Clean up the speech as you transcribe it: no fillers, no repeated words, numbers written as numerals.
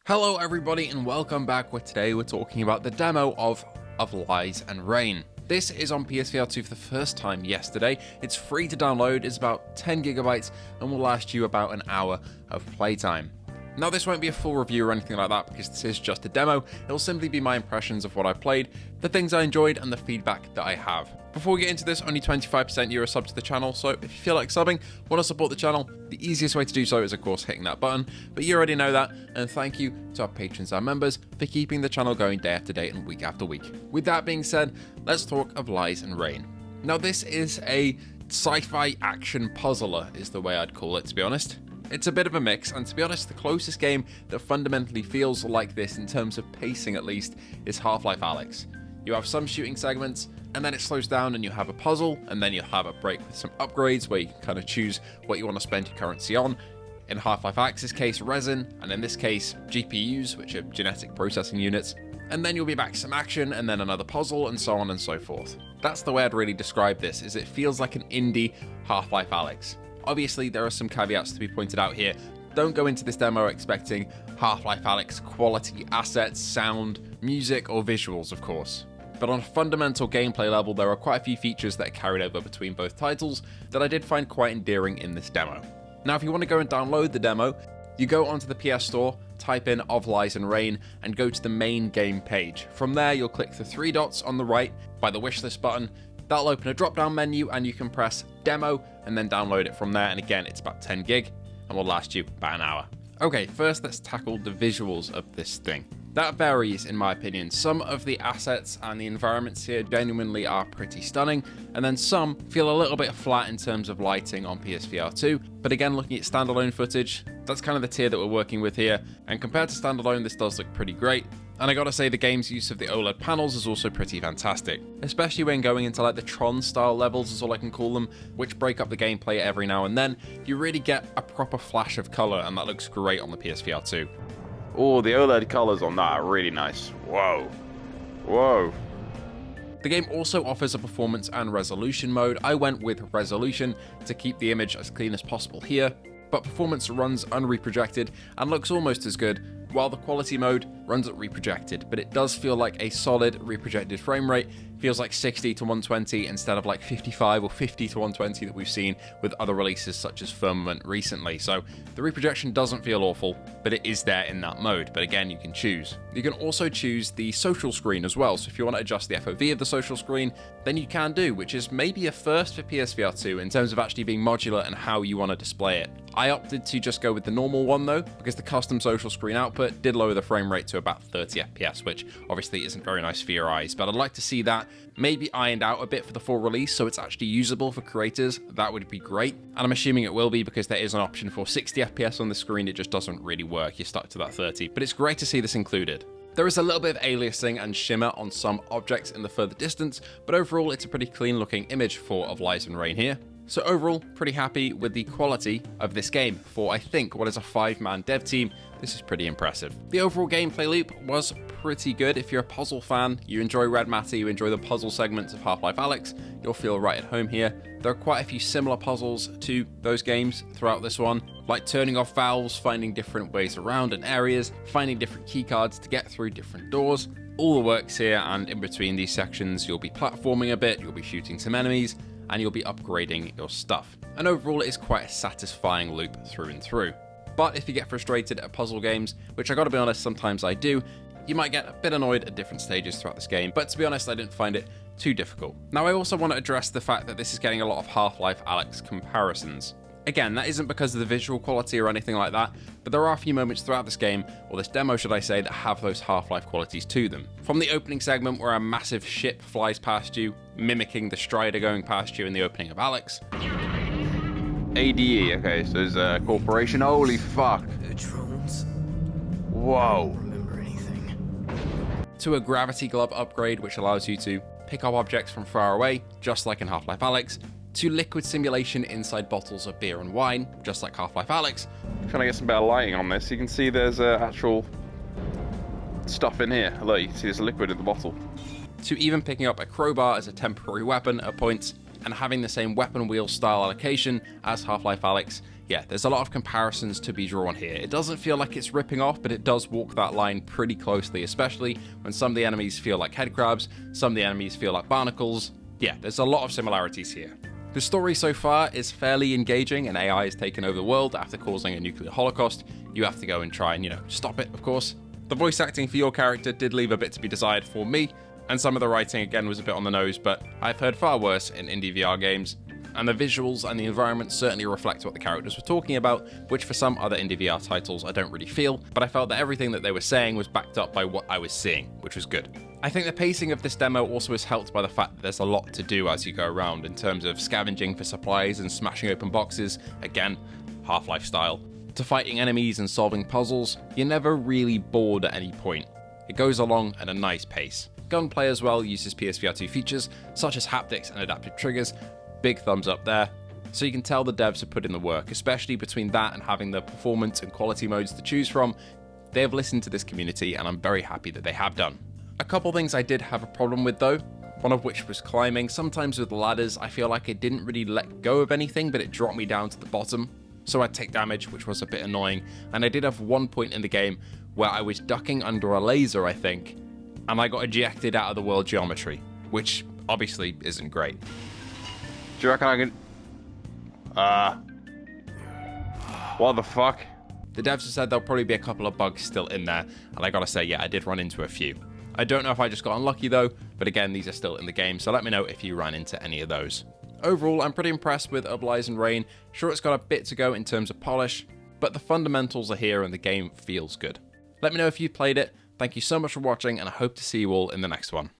Hello everybody and welcome back, where today we're talking about the demo of Lies and Rain. This is on PSVR2 for the first time yesterday. It's free to download, it's about 10 gigabytes and will last you about an hour of playtime. Now this won't be a full review or anything like that because this is just a demo. It'll simply be my impressions of what I played, the things I enjoyed and the feedback that I have. Before we get into this, only 25% you're a sub to the channel, so if you feel like subbing, want to support the channel, the easiest way to do so is of course hitting that button, but you already know that, and thank you to our patrons and members for keeping the channel going day after day and week after week. With that being said, let's talk of Lies and Rain. Now this is a sci-fi action puzzler is the way I'd call it, to be honest. It's a bit of a mix, and to be honest, the closest game that fundamentally feels like this in terms of pacing at least is Half-Life Alyx. You have some shooting segments, and then it slows down and you have a puzzle, and then you have a break with some upgrades where you can kind of choose what you want to spend your currency on. In Half-Life Alyx's case, resin, and in this case, GPUs, which are genetic processing units. And then you'll be back to some action, and then another puzzle, and so on and so forth. That's the way I'd really describe this, is it feels like an indie Half-Life Alyx. Obviously, there are some caveats to be pointed out here. Don't go into this demo expecting Half-Life Alyx quality assets, sound, music, or visuals, of course. But on a fundamental gameplay level, there are quite a few features that are carried over between both titles that I did find quite endearing in this demo. Now, if you want to go and download the demo, you go onto the PS Store, type in Of Lies and Rain, and go to the main game page. From there, you'll click the three dots on the right by the wishlist button. That'll open a drop-down menu and you can press Demo and then download it from there, and again, it's about 10 gig and will last you about an hour. Okay, first let's tackle the visuals of this thing. That varies in my opinion. Some of the assets and the environments here genuinely are pretty stunning, and then some feel a little bit flat in terms of lighting on PSVR2, but again, looking at standalone footage, that's kind of the tier that we're working with here, and compared to standalone, this does look pretty great. And I gotta say, the game's use of the OLED panels is also pretty fantastic, especially when going into like the Tron style levels is all I can call them, which break up the gameplay every now and then. You really get a proper flash of color, and that looks great on the PSVR2. Oh, the OLED colors on that are really nice. Whoa. Whoa. The game also offers a performance and resolution mode. I went with resolution to keep the image as clean as possible here, but performance runs unreprojected and looks almost as good, while the quality mode runs at reprojected, but it does feel like a solid reprojected frame rate. Feels like 60 to 120 instead of like 55 or 50 to 120 that we've seen with other releases such as Firmament recently. So the reprojection doesn't feel awful, but it is there in that mode. But again, you can choose. You can also choose the social screen as well. So if you want to adjust the FOV of the social screen, then you can do, which is maybe a first for PSVR2 in terms of actually being modular and how you want to display it. I opted to just go with the normal one though, because the custom social screen output did lower the frame rate to about 30 FPS, which obviously isn't very nice for your eyes, but I'd like to see that maybe ironed out a bit for the full release so it's actually usable for creators. That would be great, and I'm assuming it will be because there is an option for 60 FPS on the screen. It just doesn't really work, you're stuck to that 30, but it's great to see this included. There is a little bit of aliasing and shimmer on some objects in the further distance, but overall it's a pretty clean looking image for Of Lies and Rain here. So overall, pretty happy with the quality of this game. For I think what is a 5-man dev team, this is pretty impressive. The overall gameplay loop was pretty good. If you're a puzzle fan, you enjoy Red Matter, you enjoy the puzzle segments of Half-Life Alyx, you'll feel right at home here. There are quite a few similar puzzles to those games throughout this one, like turning off valves, finding different ways around and areas, finding different keycards to get through different doors. All the works here, and in between these sections, you'll be platforming a bit, you'll be shooting some enemies, and you'll be upgrading your stuff. And overall, it is quite a satisfying loop through and through. But if you get frustrated at puzzle games, which I gotta be honest, sometimes I do, you might get a bit annoyed at different stages throughout this game, but to be honest, I didn't find it too difficult. Now, I also want to address the fact that this is getting a lot of Half-Life Alyx comparisons. Again, that isn't because of the visual quality or anything like that, but there are a few moments throughout this game, or this demo should I say, that have those Half-Life qualities to them. From the opening segment where a massive ship flies past you, mimicking the Strider going past you in the opening of Alyx. ADE, okay, so there's a corporation. Holy fuck. Drones? Whoa. Remember anything? To a gravity glove upgrade, which allows you to pick up objects from far away, just like in Half-Life Alyx, to liquid simulation inside bottles of beer and wine, just like Half-Life Alyx. Trying to get some better lighting on this. You can see there's actual stuff in here. Look, you can see there's liquid in the bottle. To even picking up a crowbar as a temporary weapon at points, and having the same weapon wheel style allocation as Half-Life Alyx yeah, there's a lot of comparisons to be drawn here. It doesn't feel like it's ripping off, but it does walk that line pretty closely, especially when some of the enemies feel like headcrabs, some of the enemies feel like barnacles. Yeah, there's a lot of similarities here. The story so far is fairly engaging, and AI has taken over the world after causing a nuclear holocaust. You have to go and try and, stop it, of course. The voice acting for your character did leave a bit to be desired for me, and some of the writing again was a bit on the nose, but I've heard far worse in indie VR games. And the visuals and the environment certainly reflect what the characters were talking about, which for some other indie VR titles I don't really feel, but I felt that everything that they were saying was backed up by what I was seeing, which was good. I think the pacing of this demo also is helped by the fact that there's a lot to do as you go around in terms of scavenging for supplies and smashing open boxes, again, Half-Life style, to fighting enemies and solving puzzles. You're never really bored at any point. It goes along at a nice pace. Gunplay as well uses PSVR2 features, such as haptics and adaptive triggers. Big thumbs up there. So you can tell the devs have put in the work, especially between that and having the performance and quality modes to choose from. They have listened to this community, and I'm very happy that they have done. A couple things I did have a problem with though, one of which was climbing. Sometimes with ladders, I feel like it didn't really let go of anything, but it dropped me down to the bottom. So I'd take damage, which was a bit annoying. And I did have one point in the game where I was ducking under a laser, I think, and I got ejected out of the world geometry, which obviously isn't great. Do you reckon I can... What the fuck? The devs have said there'll probably be a couple of bugs still in there, and I gotta say, yeah, I did run into a few. I don't know if I just got unlucky though, but again, these are still in the game, so let me know if you ran into any of those. Overall, I'm pretty impressed with Lies and Rain. Sure, it's got a bit to go in terms of polish, but the fundamentals are here and the game feels good. Let me know if you played it. Thank you so much for watching, and I hope to see you all in the next one.